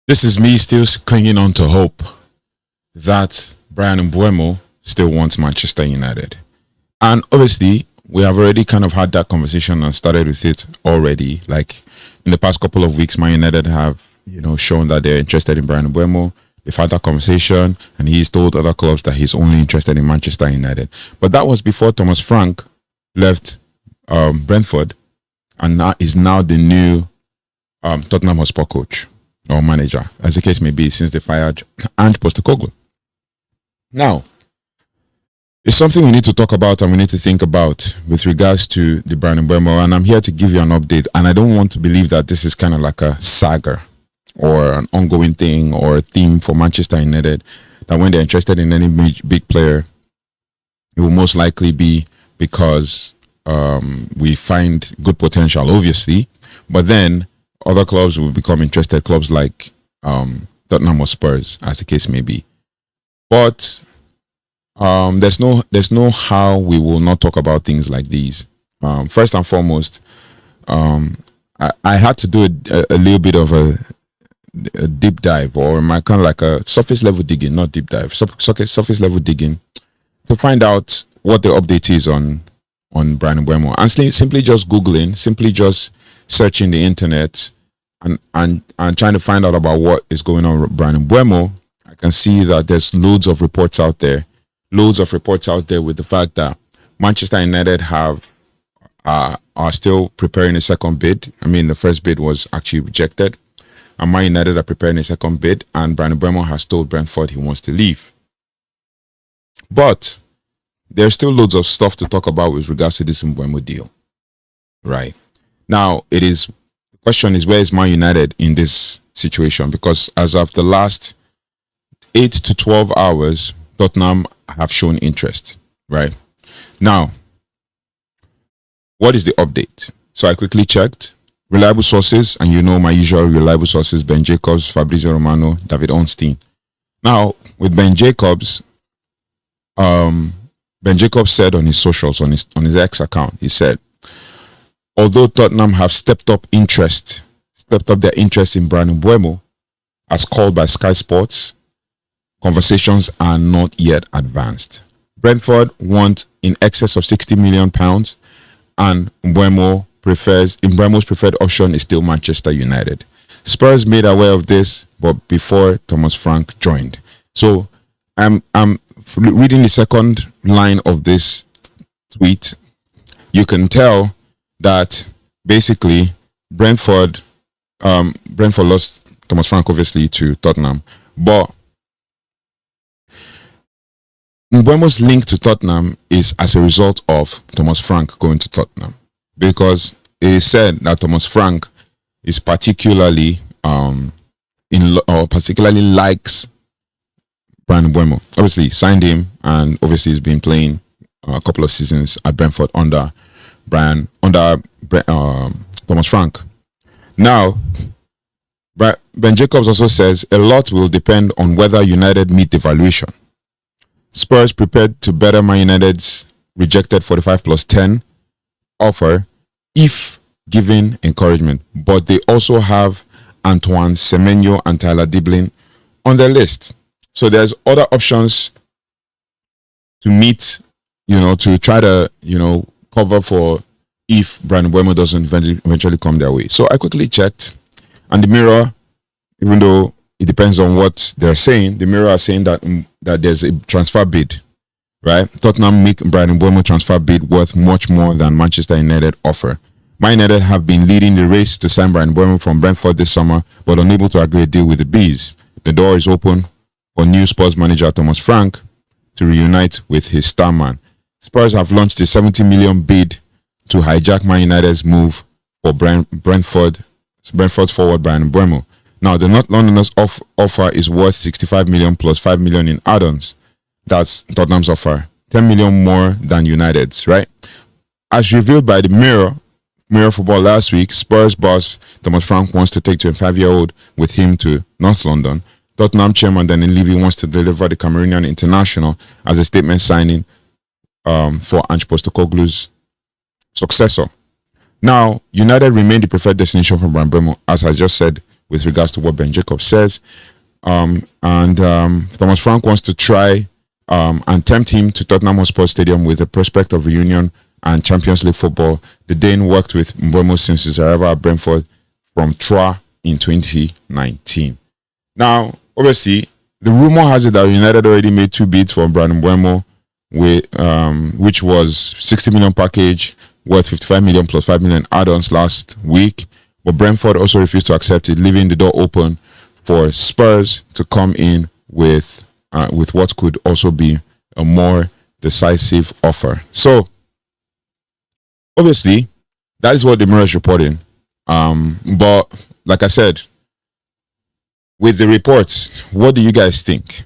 This is me still clinging on to hope that Bryan Mbeumo still wants Manchester United. And obviously, we have already kind of had that conversation and started with it already. Like in the past couple of weeks, Man United have, shown that they're interested in Bryan Mbeumo. They've had that conversation, and he's told other clubs that he's only interested in Manchester United. But that was before Thomas Frank left Brentford, and is now the new Tottenham Hotspur coach or manager, as the case may be, since they fired Ange Postecoglou. Now, it's something we need to talk about and we need to think about with regards to the Bryan Mbeumo, and I'm here to give you an update. And I don't want to believe that this is kind of like a saga or an ongoing thing or a theme for Manchester United, that when they're interested in any big player, it will most likely be because we find good potential, obviously, but then other clubs will become interested, clubs like Tottenham or Spurs, as the case may be. But there's no how we will not talk about things like these. First and foremost, I had to do a little bit of a deep dive, or my kind of like a surface level digging, not deep dive, surface level digging, to find out what the update is on Bryan Mbeumo, and simply just googling, simply just searching the internet and trying to find out about what is going on with Bryan Mbeumo. I can see that there's loads of reports out there with the fact that Manchester United are still preparing a second bid. I mean, the first bid was actually rejected, and Man United are preparing a second bid, and Bryan Mbeumo has told Brentford he wants to leave. But there's still loads of stuff to talk about with regards to this Mbeumo deal. Right. Now, the question is, where is Man United in this situation? Because as of the last 8 to 12 hours, Tottenham have shown interest. Right. Now, what is the update? So I quickly checked. Reliable sources, and my usual reliable sources, Ben Jacobs, Fabrizio Romano, David Ornstein. Now, with Ben Jacobs said on his socials, on his X account, he said, although Tottenham have stepped up their interest in Bryan Mbeumo, as called by Sky Sports, conversations are not yet advanced. Brentford want in excess of £60 million, and Mbeumo's preferred option is still Manchester United. Spurs made aware of this, but before Thomas Frank joined. So I'm reading the second line of this tweet. You can tell that basically Brentford lost Thomas Frank obviously to Tottenham, but Mbeumo's link to Tottenham is as a result of Thomas Frank going to Tottenham, because it is said that Thomas Frank is particularly likes Bryan Mbeumo. Obviously signed him, and obviously he's been playing a couple of seasons at Brentford under Thomas Frank. Now, Ben Jacobs also says a lot will depend on whether United meet the valuation. Spurs prepared to better Man United's rejected 45 plus 10 offer if given encouragement, but they also have Antoine Semenyo and Tyler Diblin on their list. So there's other options to meet, to try to, cover for if Bryan Mbeumo doesn't eventually come their way. So I quickly checked, and the Mirror, even though it depends on what they're saying, the Mirror are saying that there's a transfer bid, right? Tottenham make Bryan Mbeumo transfer bid worth much more than Manchester United offer. Man United have been leading the race to sign Bryan Mbeumo from Brentford this summer, but unable to agree a deal with the Bees. The door is open for new Spurs manager Thomas Frank to reunite with his star man. Spurs have launched a £70 million bid to hijack Man United's move for Brentford's forward Bryan Mbeumo. Now, the North Londoners' offer is worth £65 million plus £5 million in add-ons. That's Tottenham's offer. £10 million more than United's, right? As revealed by the Mirror Football last week, Spurs boss Thomas Frank wants to take 25-year-old with him to North London. Tottenham chairman Daniel Levy wants to deliver the Cameroonian international as a statement signing for Ange Postecoglou's successor. Now, United remain the preferred destination for Bryan Mbeumo, as I just said with regards to what Ben Jacobs says. Thomas Frank wants to try and tempt him to Tottenham Hotspur Stadium with the prospect of reunion and Champions League football. The Dane worked with Mbeumo since his arrival at Brentford from Troyes in 2019. Now, obviously, the rumor has it that United already made 2 bids for Bryan Mbeumo, which was 60 million package worth 55 million plus 5 million add-ons last week. But Brentford also refused to accept it, leaving the door open for Spurs to come in with what could also be a more decisive offer. So, obviously, that is what the Mirror is reporting. But like I said, with the reports, what do you guys think?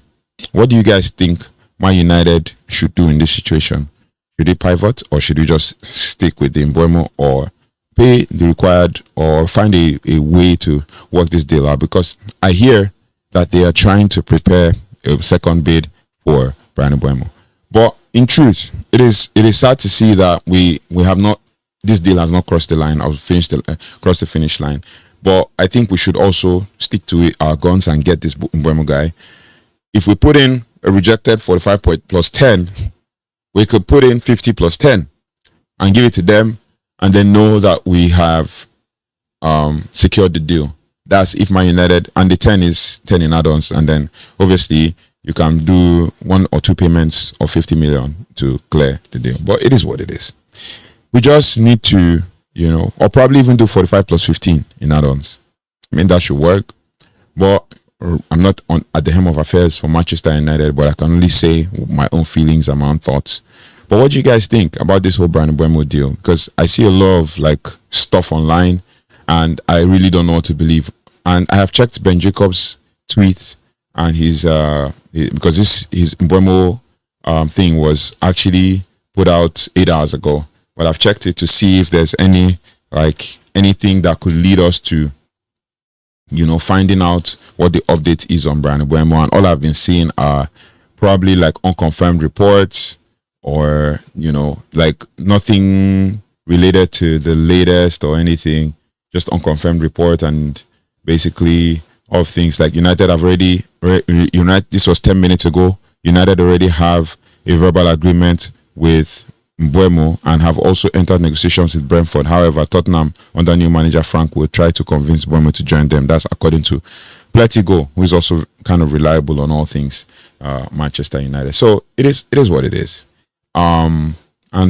What do you guys think Man United should do in this situation? Should they pivot, or should we just stick with the Mbeumo, or pay the required, or find a way to work this deal out? Because I hear that they are trying to prepare a second bid for Bryan Mbeumo. But in truth, it is sad to see that we have not, this deal has not crossed the line or crossed the finish line. But I think we should also stick to our guns and get this Mbeumo guy. If we put in a rejected 45 plus 10, we could put in 50 plus 10 and give it to them, and then know that we have secured the deal. That's if Man United, and the 10 is 10 in add-ons, and then obviously you can do 1 or 2 payments of 50 million to clear the deal. But it is what it is. We just need to, or probably even do 45 plus 15 in add-ons. I mean, that should work. But I'm not at the helm of affairs for Manchester United, but I can only say my own feelings and my own thoughts. But what do you guys think about this whole Bryan Mbeumo deal? Because I see a lot of stuff online, and I really don't know what to believe. And I have checked Ben Jacobs' tweets, and because his Mbeumo thing was actually put out 8 hours ago. But I've checked it to see if there's anything that could lead us to finding out what the update is on Bryan Mbeumo. And all I've been seeing are probably unconfirmed reports, or nothing related to the latest or anything, just unconfirmed report. And basically all things like United have already this was 10 minutes ago, United already have a verbal agreement with Mbeumo and have also entered negotiations with Brentford. However, Tottenham under new manager Frank will try to convince Mbeumo to join them. That's according to Pletigo, who is also kind of reliable on all things Manchester United. So it is what it is. And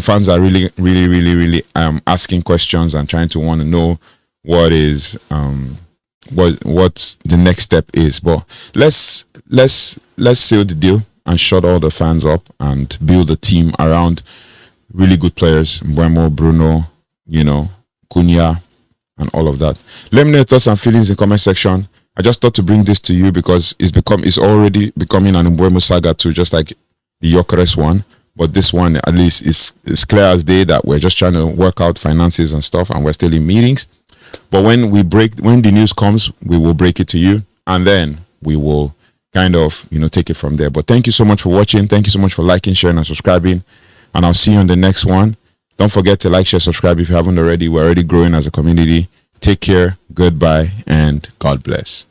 fans are really asking questions and trying to want to know what is what the next step is. But let's seal the deal and shut all the fans up and build a team around really good players, Mbeumo, Bruno, Cunha, and all of that. Let me know your thoughts and feelings in the comment section. I just thought to bring this to you because it's already becoming an Mbeumo saga too, just like the Gyökeres one. But this one, at least, is clear as day that we're just trying to work out finances and stuff, and we're still in meetings. But when the news comes, we will break it to you, and then we will kind of take it from there. But thank you so much for watching. Thank you so much for liking, sharing, and subscribing. And I'll see you on the next one. Don't forget to like, share, subscribe if you haven't already. We're already growing as a community. Take care, goodbye, and God bless.